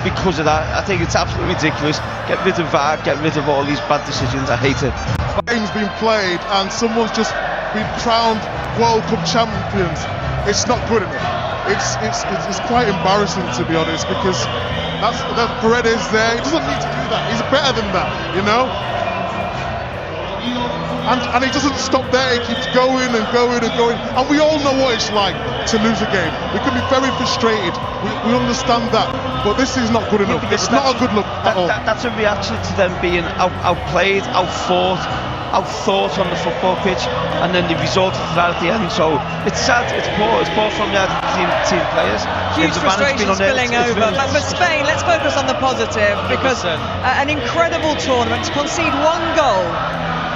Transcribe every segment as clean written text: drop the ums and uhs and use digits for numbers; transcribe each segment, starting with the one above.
because of that. I think it's absolutely ridiculous. Get rid of VAR, get rid of all these bad decisions. I hate it. Game's been played and someone's just been crowned World Cup champions. It's not good enough. It's quite embarrassing, to be honest, because that's Paredes there. He doesn't need to do that. He's better than that, you know. And he doesn't stop there. He keeps going and going and going. And we all know what it's like to lose a game. We can be very frustrated. We understand that. But this is not good enough. It's not a good look at all. That's a reaction to them being outplayed, outthought on the football pitch, and then the result of that at the end. So it's sad, it's poor from the team players. Huge frustration spilling over. But for Spain, let's focus on the positive, because an incredible tournament. To concede one goal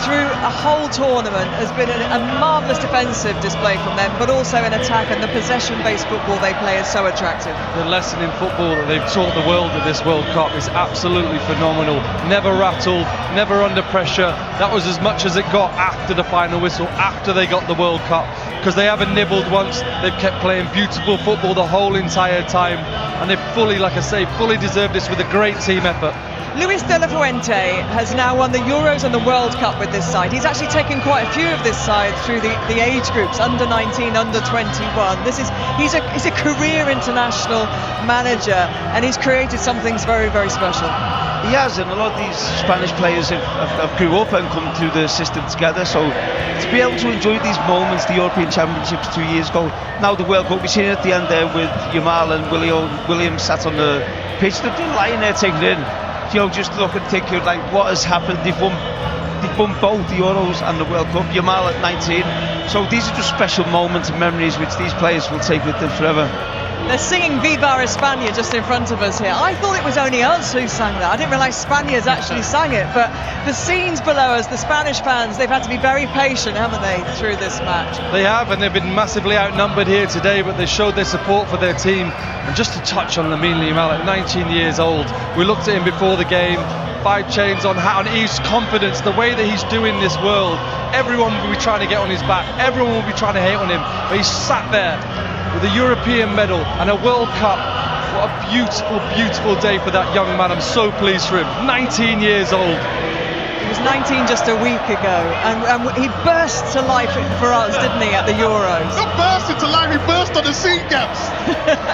through a whole tournament has been a marvellous defensive display from them, but also in attack, and the possession-based football they play is so attractive. The lesson in football that they've taught the world at this World Cup is absolutely phenomenal. Never rattled, never under pressure. That was as much as it got after the final whistle, after they got the World Cup, because they haven't nibbled once. They've kept playing beautiful football the whole entire time, and they've fully, like I say, fully deserved this with a great team effort. Luis de la Fuente has now won the Euros and the World Cup with this side. He's actually taken quite a few of this side through the age groups, under 19, under 21. He's a career international manager, and he's created something very, very special. He has, and a lot of these Spanish players have grew up and come through the system together. So to be able to enjoy these moments, the European Championships 2 years ago, now the World Cup, we've seen it at the end there with Yamal and Williams sat on the pitch. They've been lying there taking it in. You know, just look and think of like what has happened. They've won both the Euros and the World Cup. Yamal at 19. So these are just special moments and memories which these players will take with them forever. They're singing Viva España just in front of us here. I thought it was only us who sang that. I didn't realise Spaniards actually sang it. But the scenes below us, the Spanish fans, they've had to be very patient, haven't they, through this match? They have, and they've been massively outnumbered here today, but they showed their support for their team. And just to touch on Lamine Yamal at 19 years old, we looked at him before the game, 5 chains on hat, and his confidence, the way that he's doing this world, everyone will be trying to get on his back, everyone will be trying to hate on him, but he's sat there with a European medal and a World Cup. What a beautiful, beautiful day for that young man. I'm so pleased for him. 19 years old. He was 19 just a week ago, and he burst to life for us, didn't he, at the Euros? Not burst into life, he burst on the seat gaps.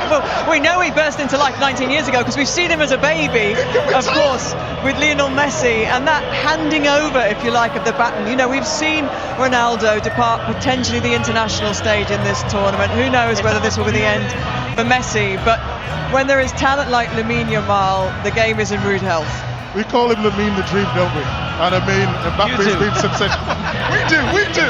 Well, we know he burst into life 19 years ago because we've seen him as a baby, of course, with Lionel Messi, and that handing over, if you like, of the baton. You know, we've seen Ronaldo depart potentially the international stage in this tournament. Who knows whether this will be the end for Messi, but when there is talent like Lamine Yamal, the game is in rude health. We call him Lamine the Dream, don't we? And I mean, Mbappe's been sensational. we do.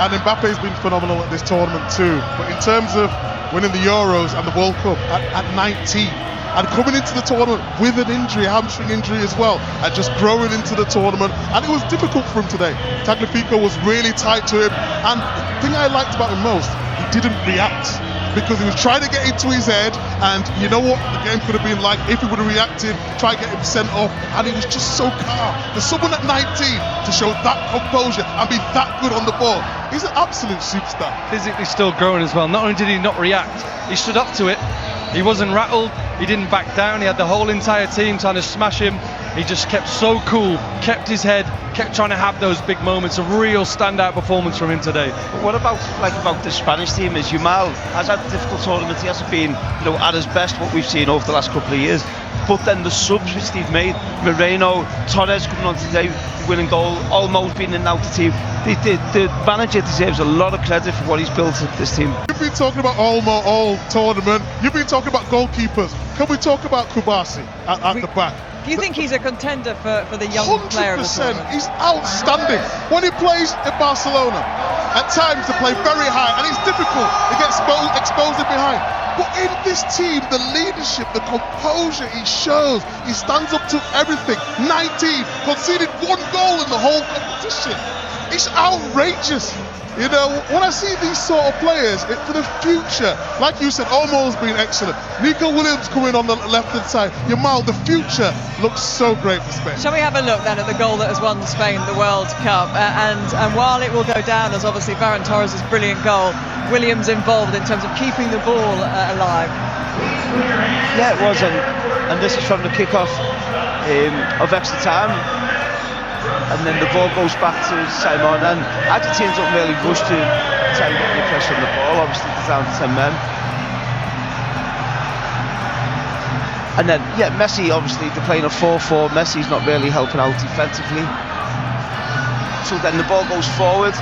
And Mbappe's been phenomenal at this tournament too. But in terms of winning the Euros and the World Cup at 19, and coming into the tournament with an injury, a hamstring injury as well, and just growing into the tournament, and it was difficult for him today. Tagliafico was really tight to him, and the thing I liked about him most, he didn't react, because he was trying to get into his head, and you know what the game could have been like if he would have reacted, try to get him sent off, and he was just so calm. For someone at 19 to show that composure and be that good on the ball, he's an absolute superstar. Physically still growing as well. Not only did he not react, he stood up to it. He wasn't rattled, he didn't back down, he had the whole entire team trying to smash him. He just kept so cool, kept his head, kept trying to have those big moments. A real standout performance from him today. But what about the Spanish team is Yamal has had a difficult tournament. He hasn't been, at his best, what we've seen over the last couple of years. But then the subs which they've made, Moreno, Torres coming on today, winning goal, almost being in and out the team. The manager deserves a lot of credit for what he's built at this team. You've been talking about all tournament. You've been talking about goalkeepers. Can we talk about Kubasi at the back? Do you think he's a contender for the young 100%, player of the tournament? He's outstanding. When he plays in Barcelona, at times they play very high, and it's difficult. He gets exposed behind. But in this team, the leadership, the composure he shows, he stands up to everything. 19, conceded 1 goal in the whole competition. It's outrageous. When I see these sort of players, for the future, like you said, Olmo's been excellent. Nico Williams coming on the left-hand side. Yamal, the future looks so great for Spain. Shall we have a look then at the goal that has won Spain the World Cup? And while it will go down as obviously Ferran Torres' brilliant goal, Williams involved in terms of keeping the ball alive. Yeah, it was, and this is from the kick-off of extra time, and then the ball goes back to Simon, and Argentina's don't really rush to try and get the pressure on the ball. Obviously, they're down to 10 men. And then, yeah, Messi, obviously, they're playing a 4-4. Messi's not really helping out defensively. So then the ball goes forward.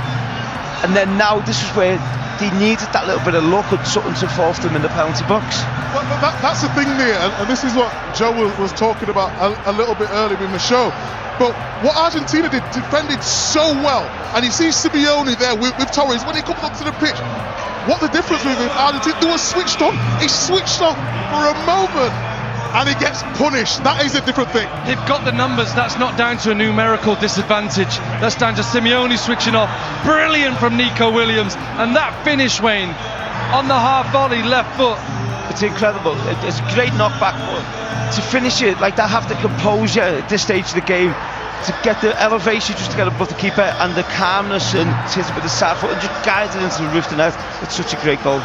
And then now, this is where they needed that little bit of luck or something to force them in the penalty box. Well, that's the thing there, and this is what Joe was talking about a little bit earlier in the show. But what Argentina did, defended so well. And you see Simeone there with Torres, when he comes up to the pitch, what the difference with Argentina, they were switched on. He switched off for a moment. And he gets punished. That is a different thing. They've got the numbers. That's not down to a numerical disadvantage. That's down to Simeone switching off. Brilliant from Nico Williams. And that finish, Wayne, on the half volley, left foot. It's incredible. It's a great knockback, but to finish it like that, have the composure at this stage of the game, to get the elevation just to get above the keeper, and the calmness, and hit it with the side foot and just guide it into the roof of the net. It's such a great goal.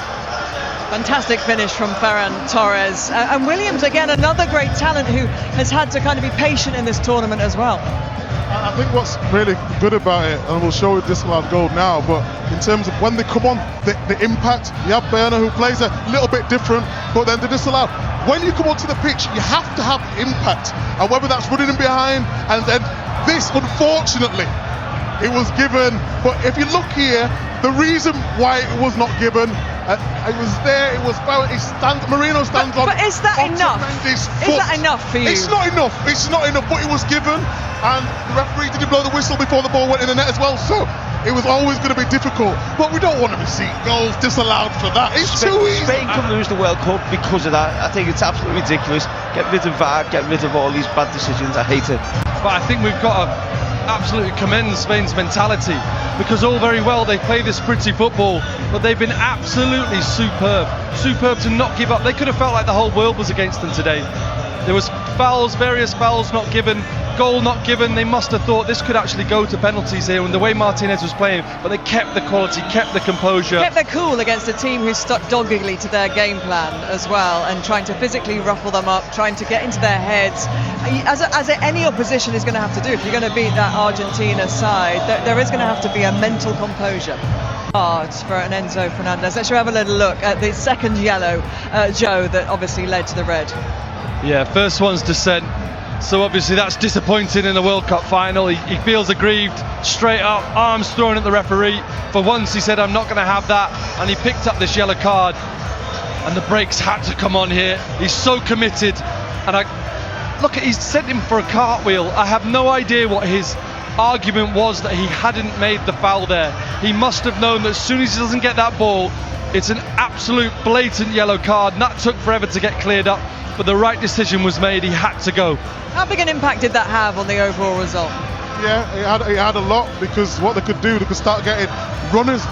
Fantastic finish from Ferran Torres. And Williams, again, another great talent who has had to kind of be patient in this tournament as well. I think what's really good about it, and we'll show you disallowed goal now, but in terms of when they come on, the impact, you have Berner who plays a little bit different, but then the disallowed. When you come onto the pitch, you have to have impact, and whether that's running in behind, and then this, unfortunately, it was given, but if you look here, the reason why it was not given, it was there, it was foul, Marino stands on. But is that enough? Is that enough for you? It's not enough, but it was given, and the referee didn't blow the whistle before the ball went in the net as well, so it was always going to be difficult, but we don't want to see goals disallowed for that. It's too easy. Spain can lose the World Cup because of that. I think it's absolutely ridiculous. Get rid of VAR, get rid of all these bad decisions. I hate it. But I think we've got to absolutely commend Spain's mentality, because all very well they play this pretty football, but they've been absolutely superb to not give up. They could have felt like the whole world was against them today. There was fouls, various fouls not given, goal not given. They must have thought this could actually go to penalties here, and the way Martinez was playing, but they kept the quality, kept the composure, kept their cool against a team who stuck doggedly to their game plan as well, and trying to physically ruffle them up, trying to get into their heads, as any opposition is going to have to do. If you're going to beat that Argentina side, there is going to have to be a mental composure. Hard for an Enzo Fernandez. Let's have a little look at the second yellow, Joe, that obviously led to the red. Yeah, first one's dissent. So obviously that's disappointing in the World Cup final. He feels aggrieved, straight up, arms thrown at the referee. For once he said, I'm not going to have that, and he picked up this yellow card, and the brakes had to come on here. He's so committed, and he's sent him for a cartwheel. I have no idea what his argument was that he hadn't made the foul there. He must have known that as soon as he doesn't get that ball, it's an absolute blatant yellow card, and that took forever to get cleared up, but the right decision was made. He had to go. How big an impact did that have on the overall result? Yeah, it had a lot, because what they could do, they could start getting runners.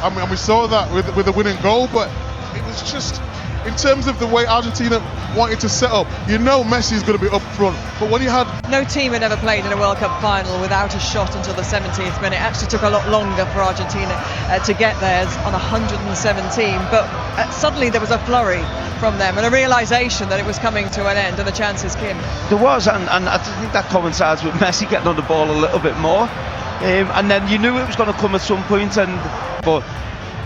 I mean, we saw that with the winning goal, but it was just, in terms of the way Argentina wanted to set up, you know Messi's going to be up front, but when you had... No team had ever played in a World Cup final without a shot until the 70th minute. It actually took a lot longer for Argentina to get theirs on 117, but suddenly there was a flurry from them and a realisation that it was coming to an end and the chances came. There was, and I think that coincides with Messi getting on the ball a little bit more, and then you knew it was going to come at some point, but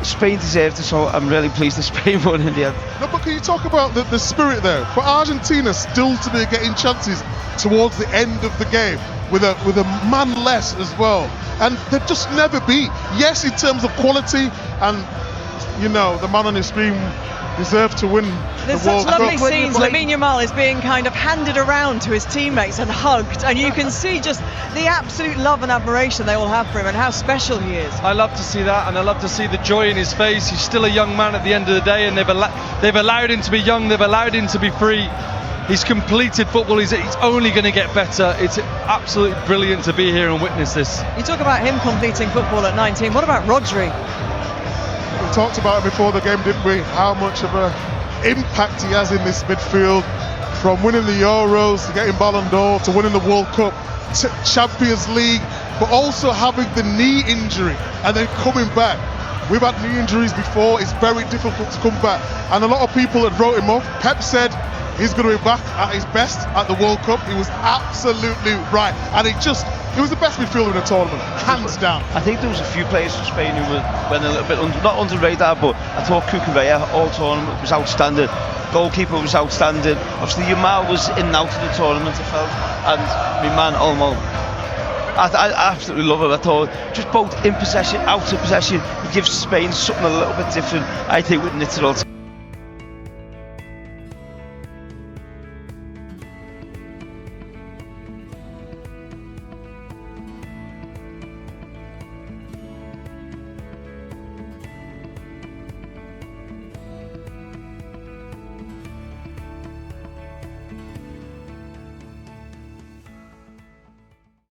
Spain deserved it, so I'm really pleased that Spain won in the end. No, but can you talk about the spirit there? For Argentina still to be getting chances towards the end of the game with a man less as well, and they've just never beat. Yes, in terms of quality, and you know the man on his screen deserved to win There's the World such lovely Cup. scenes. Lamine Yamal is being kind of handed around to his teammates and hugged, and you can see just the absolute love and admiration they all have for him and how special he is. I love to see that, and I love to see the joy in his face. He's still a young man at the end of the day, and they've allowed him to be young, they've allowed him to be free. He's completed football, he's only going to get better. It's absolutely brilliant to be here and witness this. You talk about him completing football at 19, what about Rodri? We talked about it before the game, didn't we? How much of an impact he has in this midfield, from winning the Euros to getting Ballon d'Or to winning the World Cup to Champions League, but also having the knee injury and then coming back. We've had knee injuries before. It's very difficult to come back. And a lot of people had wrote him off. Pep said he's going to be back at his best at the World Cup. He was absolutely right. And he was the best midfielder in the tournament, hands down. I think there was a few players from Spain who went a little bit not under the radar, but I thought Cucurella all tournament was outstanding. Goalkeeper was outstanding. Obviously, Yamal was in and out of the tournament, I felt. And my man, Olmo, I absolutely love him. I thought just both in possession, out of possession, he gives Spain something a little bit different. I think with knit it all together.